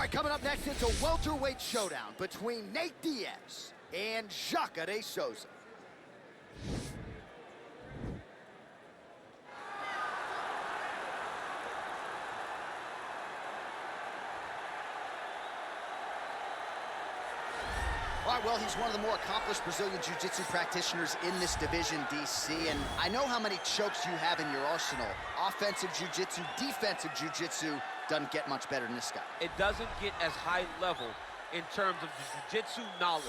right, coming up next, it's a welterweight showdown between Nate Diaz and Jacare Souza. All right, well, he's one of the more accomplished Brazilian Jiu-Jitsu practitioners in this division, DC, and I know how many chokes you have in your arsenal. Offensive Jiu-Jitsu, defensive Jiu-Jitsu, doesn't get much better than this guy. It doesn't get as high level in terms of the Jiu-Jitsu knowledge.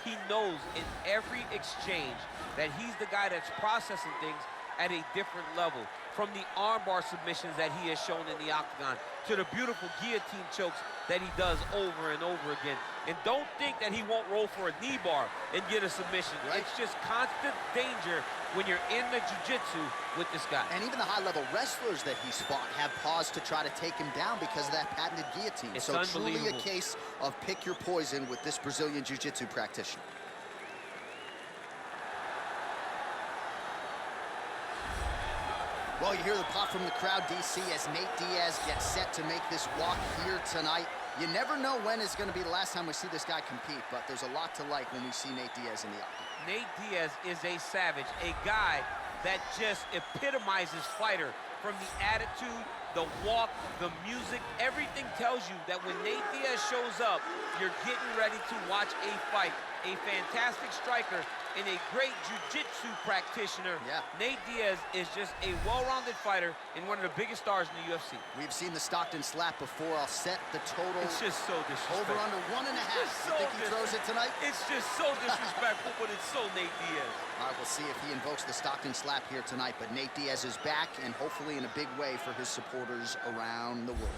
He knows in every exchange that he's the guy that's processing things at a different level. From the armbar submissions that he has shown in the octagon to the beautiful guillotine chokes that he does over and over again. And don't think that he won't roll for a knee bar and get a submission. Right. It's just constant danger when you're in the jiu-jitsu with this guy. And even the high-level wrestlers that he's fought have paused to try to take him down because of that patented guillotine. It's so truly a case of pick your poison with this Brazilian jiu-jitsu practitioner. Well, you hear the pop from the crowd, DC, as Nate Diaz gets set to make this walk here tonight. You never know when is going to be the last time we see this guy compete, but there's a lot to like when we see Nate Diaz in the octagon. Nate Diaz is a savage, a guy that just epitomizes fighter. From the attitude, the walk, the music, everything tells you that when Nate Diaz shows up, you're getting ready to watch a fight. A fantastic striker and a great jiu-jitsu practitioner. Yeah. Nate Diaz is just a well-rounded fighter and one of the biggest stars in the UFC. We've seen the Stockton slap before. I'll set the total. It's just so disrespectful. Over under 1.5. So you think he throws it tonight? It's just so disrespectful, but it's so Nate Diaz. All right, we'll see if he invokes the Stockton slap here tonight, but Nate Diaz is back, and hopefully in a big way for his supporters around the world.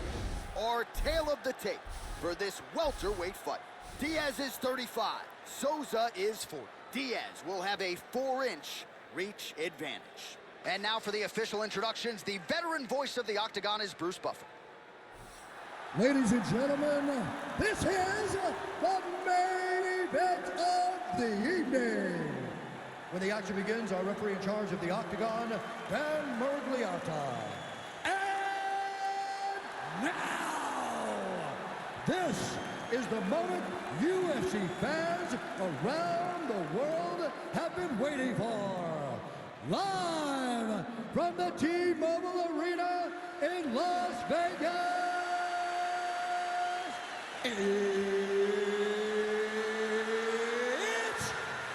Our tale of the tape for this welterweight fight. Diaz is 35, Souza is 40. Diaz will have a 4-inch reach advantage. And now for the official introductions, the veteran voice of the octagon is Bruce Buffer. Ladies and gentlemen, this is the main event of the evening. When the action begins, our referee in charge of the octagon, Dan Murgliata. And now, this is the moment UFC fans around the world have been waiting for. Live from the T-Mobile Arena in Las Vegas, it's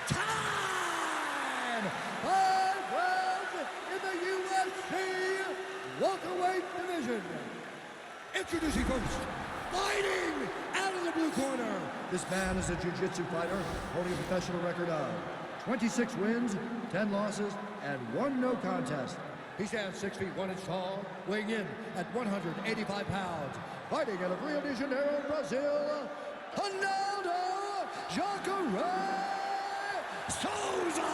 time! 5 rounds in the UFC welterweight division. Introducing first, fighting out of the blue corner. This man is a jiu-jitsu fighter holding a professional record of 26 wins, 10 losses, and 1 no contest. He stands 6 feet 1 inch tall, weighing in at 185 pounds. Fighting out of Rio de Janeiro, Brazil, Ronaldo Jacare Souza.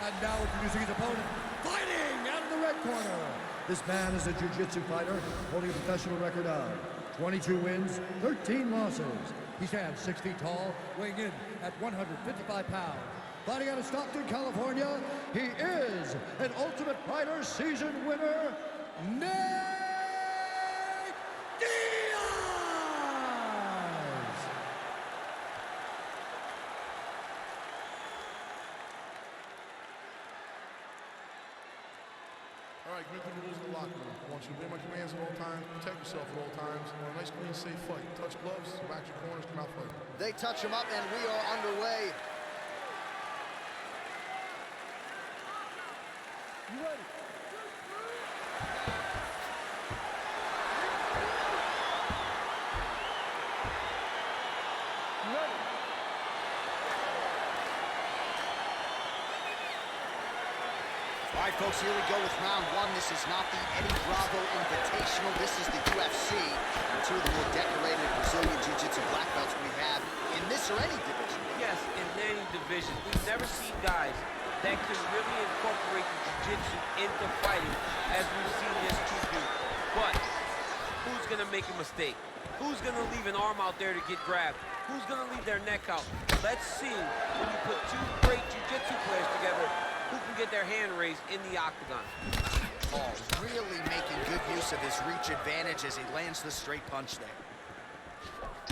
And now introducing his opponent, fighting out of the red corner. This man is a jiu-jitsu fighter holding a professional record of 22 wins, 13 losses. He stands 6 feet tall, weighing in at 155 pounds. Fighting out of Stockton, California, he is an Ultimate Fighter season winner, Nate Diaz! All right, good thing to lose in the locker room. I want you to obey my commands at all times, protect yourself at all times. I want a nice, clean, safe fight. Touch gloves, back your corners, come out fight. They touch him up, and we are underway. You ready? All right, folks, here we go with round 1. This is not the Eddie Bravo Invitational. This is the UFC. And 2 of the more decorated Brazilian Jiu-Jitsu black belts we have in this or any division. Yes, in any division. We've never seen guys that can really incorporate the jiu-jitsu into fighting as we've seen this two do. But who's going to make a mistake? Who's going to leave an arm out there to get grabbed? Who's going to leave their neck out? Let's see when you put 2 great jiu-jitsu players together who can get their hand raised in the octagon. call. Really making good use of his reach advantage as he lands the straight punch there.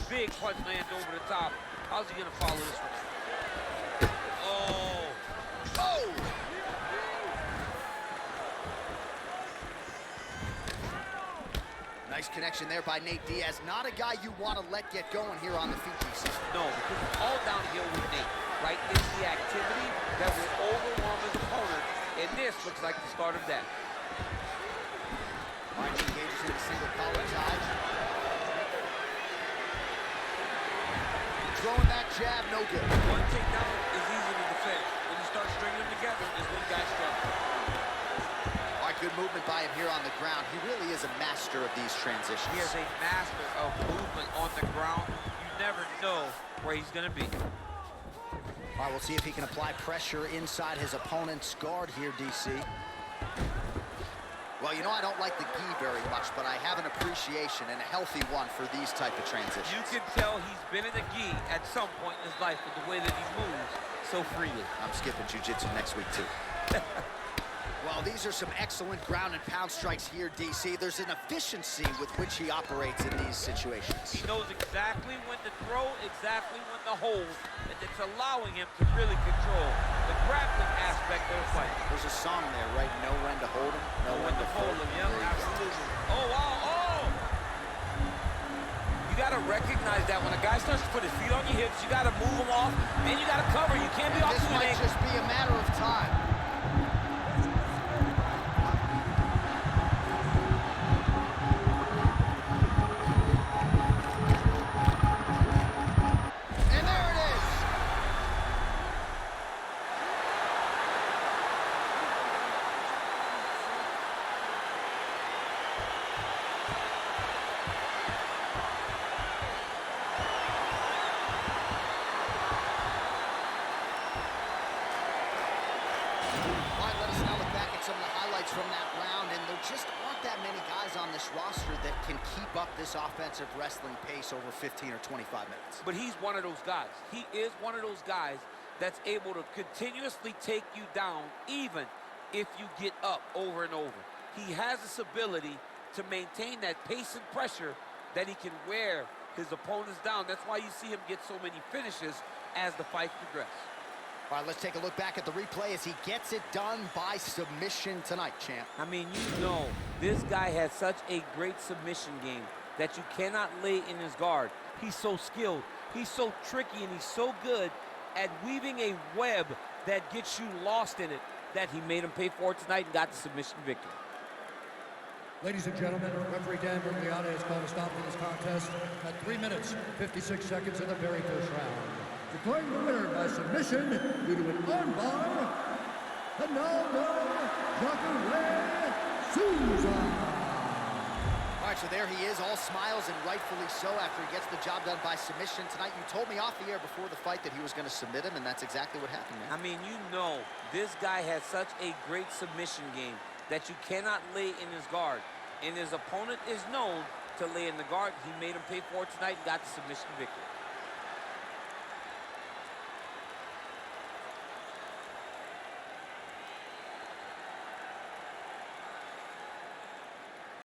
Big punch lands over the top. How's he gonna follow this one? Oh! Oh! Nice connection there by Nate Diaz. Not a guy you want to let get going here on the feet, DC. No, because it's all downhill with Nate, right? It's the activity that will overwhelm his opponent, and this looks like the start of that. All right, he engages in a single collar tie. Throwing that jab, no good. One takedown is easy to defend. When you start stringing them together, is when guys struggle. All right, good movement by him here on the ground. He really is a master of these transitions. He is a master of movement on the ground. You never know where he's going to be. All right, we'll see if he can apply pressure inside his opponent's guard here, DC. Well, you know, I don't like the gi very much, but I have an appreciation, and a healthy one, for these type of transitions. You can tell he's been in the gi at some point in his life with the way that he moves so freely. I'm skipping jiu-jitsu next week, too. Well, these are some excellent ground and pound strikes here, DC. There's an efficiency with which he operates in these situations. He knows exactly when to throw, exactly when to hold, and it's allowing him to really control the grappling aspect of the fight. There's a song there, right? Know when to hold him, Know when to hold him, yeah, absolutely. Oh, wow, oh! You gotta recognize that when a guy starts to put his feet on your hips, you gotta move him off, then you gotta cover. You can't be off This to might just be a matter of time. From that round, and there just aren't that many guys on this roster that can keep up this offensive wrestling pace over 15 or 25 minutes. But he's one of those guys. He is one of those guys that's able to continuously take you down even if you get up over and over. He has this ability to maintain that pace and pressure that he can wear his opponents down. That's why you see him get so many finishes as the fight progresses. All right, let's take a look back at the replay as he gets it done by submission tonight, champ. I mean, you know, this guy has such a great submission game that you cannot lay in his guard. He's so skilled, he's so tricky, and he's so good at weaving a web that gets you lost in it that he made him pay for it tonight and got the submission victory. Ladies and gentlemen, referee Dan Bergliata has called a stop to this contest at 3 minutes, 56 seconds in the very first round. Declaring the winner by submission due to an armbar, the Jacare Souza. All right, so there he is, all smiles and rightfully so after he gets the job done by submission tonight. You told me off the air before the fight that he was going to submit him, and that's exactly what happened, man. I mean, you know, this guy has such a great submission game that you cannot lay in his guard. And his opponent is known to lay in the guard. He made him pay for it tonight and got the submission victory.